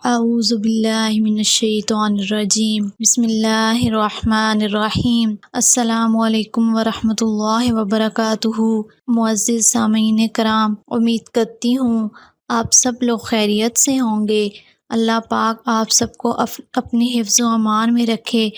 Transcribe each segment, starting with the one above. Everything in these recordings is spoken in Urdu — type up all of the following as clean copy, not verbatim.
اعوذ باللہ من الشیطان الرجیم بسم اللہ الرحمن الرحیم السلام علیکم ورحمۃ اللہ وبرکاتہ۔ معزز سامعین کرام، امید کرتی ہوں آپ سب لوگ خیریت سے ہوں گے۔ اللہ پاک آپ سب کو اپنے حفظ و امان میں رکھے،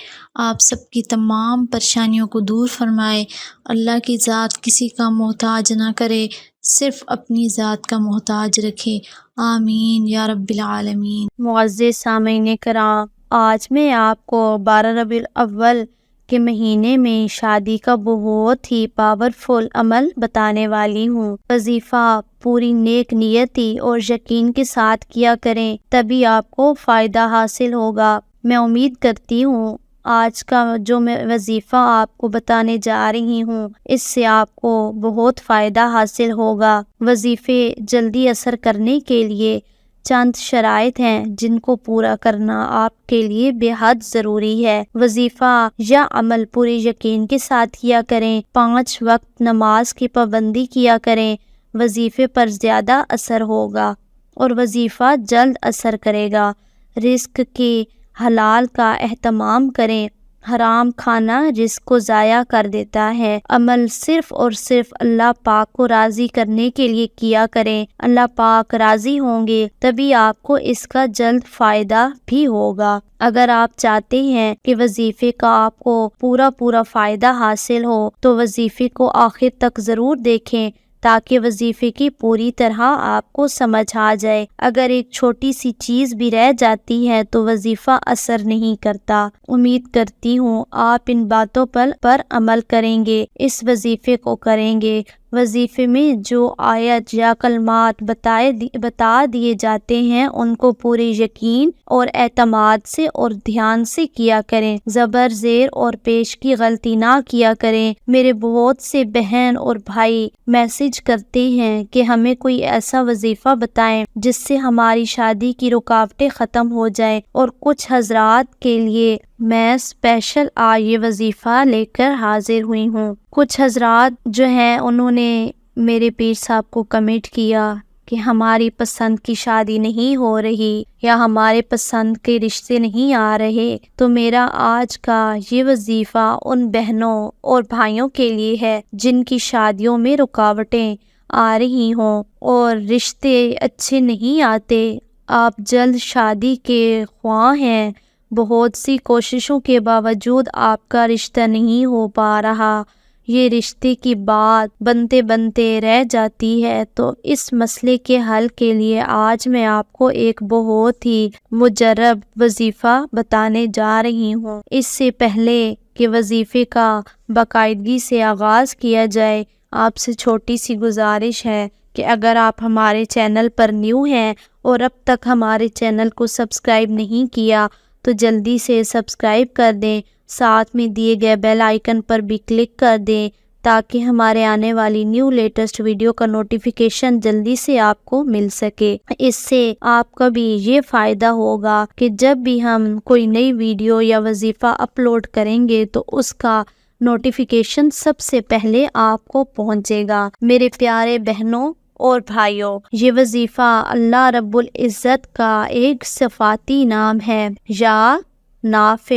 آپ سب کی تمام پریشانیوں کو دور فرمائے۔ اللہ کی ذات کسی کا محتاج نہ کرے، صرف اپنی ذات کا محتاج رکھے، آمین یا رب العالمین۔ معزز سامعین کرام، آج میں آپ کو 12 ربیع الاول کے مہینے میں شادی کا بہت ہی پاورفل عمل بتانے والی ہوں۔ وظیفہ پوری نیک نیتی اور یقین کے ساتھ کیا کریں، تبھی آپ کو فائدہ حاصل ہوگا۔ میں امید کرتی ہوں آج کا جو میں وظیفہ آپ کو بتانے جا رہی ہوں، اس سے آپ کو بہت فائدہ حاصل ہوگا۔ وظیفے جلدی اثر کرنے کے لیے چند شرائط ہیں جن کو پورا کرنا آپ کے لیے بے حد ضروری ہے۔ وظیفہ یا عمل پورے یقین کے ساتھ کیا کریں، 5 وقت نماز کی پابندی کیا کریں، وظیفے پر زیادہ اثر ہوگا اور وظیفہ جلد اثر کرے گا۔ رزق کے حلال کا اہتمام کریں، حرام کھانا رزق کو ضائع کر دیتا ہے۔ عمل صرف اور صرف اللہ پاک کو راضی کرنے کے لیے کیا کریں، اللہ پاک راضی ہوں گے تبھی آپ کو اس کا جلد فائدہ بھی ہوگا۔ اگر آپ چاہتے ہیں کہ وظیفے کا آپ کو پورا فائدہ حاصل ہو تو وظیفے کو آخر تک ضرور دیکھیں تاکہ وظیفے کی پوری طرح آپ کو سمجھ آ جائے۔ اگر ایک چھوٹی سی چیز بھی رہ جاتی ہے تو وظیفہ اثر نہیں کرتا۔ امید کرتی ہوں آپ ان باتوں پر عمل کریں گے، اس وظیفے کو کریں گے۔ وظیفے میں جو آیت یا کلمات بتا دیے جاتے ہیں ان کو پورے یقین اور اعتماد سے اور دھیان سے کیا کریں، زبر زیر اور پیش کی غلطی نہ کیا کریں۔ میرے بہت سے بہن اور بھائی میسج کرتے ہیں کہ ہمیں کوئی ایسا وظیفہ بتائیں جس سے ہماری شادی کی رکاوٹیں ختم ہو جائیں، اور کچھ حضرات کے لیے میں اسپیشل یہ وظیفہ لے کر حاضر ہوئی ہوں۔ کچھ حضرات جو ہیں انہوں نے میرے پیر صاحب کو کمنٹ کیا کہ ہماری پسند کی شادی نہیں ہو رہی یا ہمارے پسند کے رشتے نہیں آ رہے، تو میرا آج کا یہ وظیفہ ان بہنوں اور بھائیوں کے لیے ہے جن کی شادیوں میں رکاوٹیں آ رہی ہوں اور رشتے اچھے نہیں آتے۔ آپ جلد شادی کے خواہاں ہیں، بہت سی کوششوں کے باوجود آپ کا رشتہ نہیں ہو پا رہا، یہ رشتے کی بات بنتے رہ جاتی ہے، تو اس مسئلے کے حل کے لیے آج میں آپ کو ایک بہت ہی مجرب وظیفہ بتانے جا رہی ہوں۔ اس سے پہلے کہ وظیفے کا باقاعدگی سے آغاز کیا جائے، آپ سے چھوٹی سی گزارش ہے کہ اگر آپ ہمارے چینل پر نیو ہیں اور اب تک ہمارے چینل کو سبسکرائب نہیں کیا تو جلدی سے سبسکرائب کر دیں، ساتھ میں دیے گئے بیل آئیکن پر بھی کلک کر دیں تاکہ ہمارے آنے والی نیو لیٹسٹ ویڈیو کا نوٹیفیکیشن جلدی سے آپ کو مل سکے۔ اس سے آپ کا بھی یہ فائدہ ہوگا کہ جب بھی ہم کوئی نئی ویڈیو یا وظیفہ اپلوڈ کریں گے تو اس کا نوٹیفیکیشن سب سے پہلے آپ کو پہنچے گا۔ میرے پیارے بہنوں اور بھائیوں، یہ وظیفہ اللہ رب العزت کا ایک صفاتی نام ہے یا نافع۔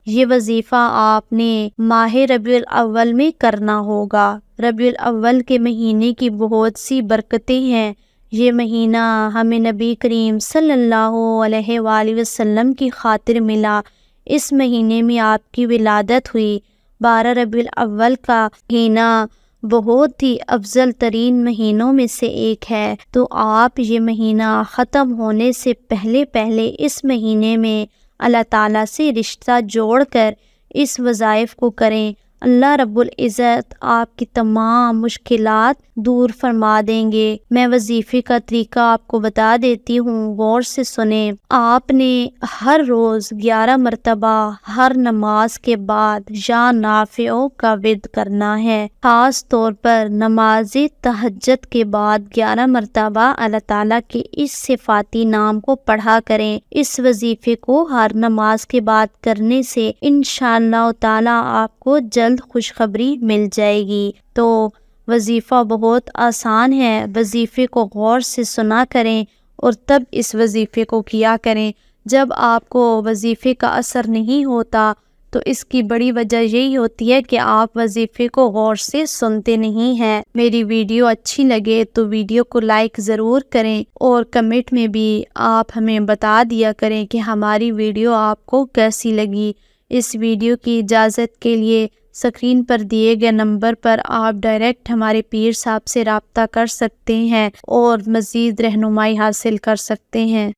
یہ وظیفہ آپ نے ماہ ربیع الاول میں کرنا ہوگا۔ ربیع الاول کے مہینے کی بہت سی برکتیں ہیں۔ یہ مہینہ ہمیں نبی کریم صلی اللہ علیہ وآلہ وسلم کی خاطر ملا۔ اس مہینے میں آپ کی ولادت ہوئی۔ 12 ربیع الاول کا مہینہ بہت ہی افضل ترین مہینوں میں سے ایک ہے، تو آپ یہ مہینہ ختم ہونے سے پہلے اس مہینے میں اللہ تعالیٰ سے رشتہ جوڑ کر اس وظائف کو کریں۔ اللہ رب العزت آپ کی تمام مشکلات دور فرما دیں گے۔ میں وظیفے کا طریقہ آپ کو بتا دیتی ہوں، غور سے سنیں۔ آپ نے ہر روز 11 مرتبہ ہر نماز کے بعد یا نافع کا ورد کرنا ہے، خاص طور پر نماز تہجد کے بعد 11 مرتبہ اللہ تعالیٰ کے اس صفاتی نام کو پڑھا کریں۔ اس وظیفے کو ہر نماز کے بعد کرنے سے انشاءاللہ تعالیٰ آپ کو جلد خوشخبری مل جائے گی۔ تو وظیفہ بہت آسان ہے، وظیفے کو غور سے سنا کریں اور تب اس وظیفے کو کیا کریں۔ جب آپ کو وظیفے کا اثر نہیں ہوتا تو اس کی بڑی وجہ یہی ہوتی ہے کہ آپ وظیفے کو غور سے سنتے نہیں ہیں۔ میری ویڈیو اچھی لگے تو ویڈیو کو لائک ضرور کریں اور کمنٹ میں بھی آپ ہمیں بتا دیا کریں کہ ہماری ویڈیو آپ کو کیسی لگی۔ اس ویڈیو کی اجازت کے لیے اسکرین پر دیے گئے نمبر پر آپ ڈائریکٹ ہمارے پیر صاحب سے رابطہ کر سکتے ہیں اور مزید رہنمائی حاصل کر سکتے ہیں۔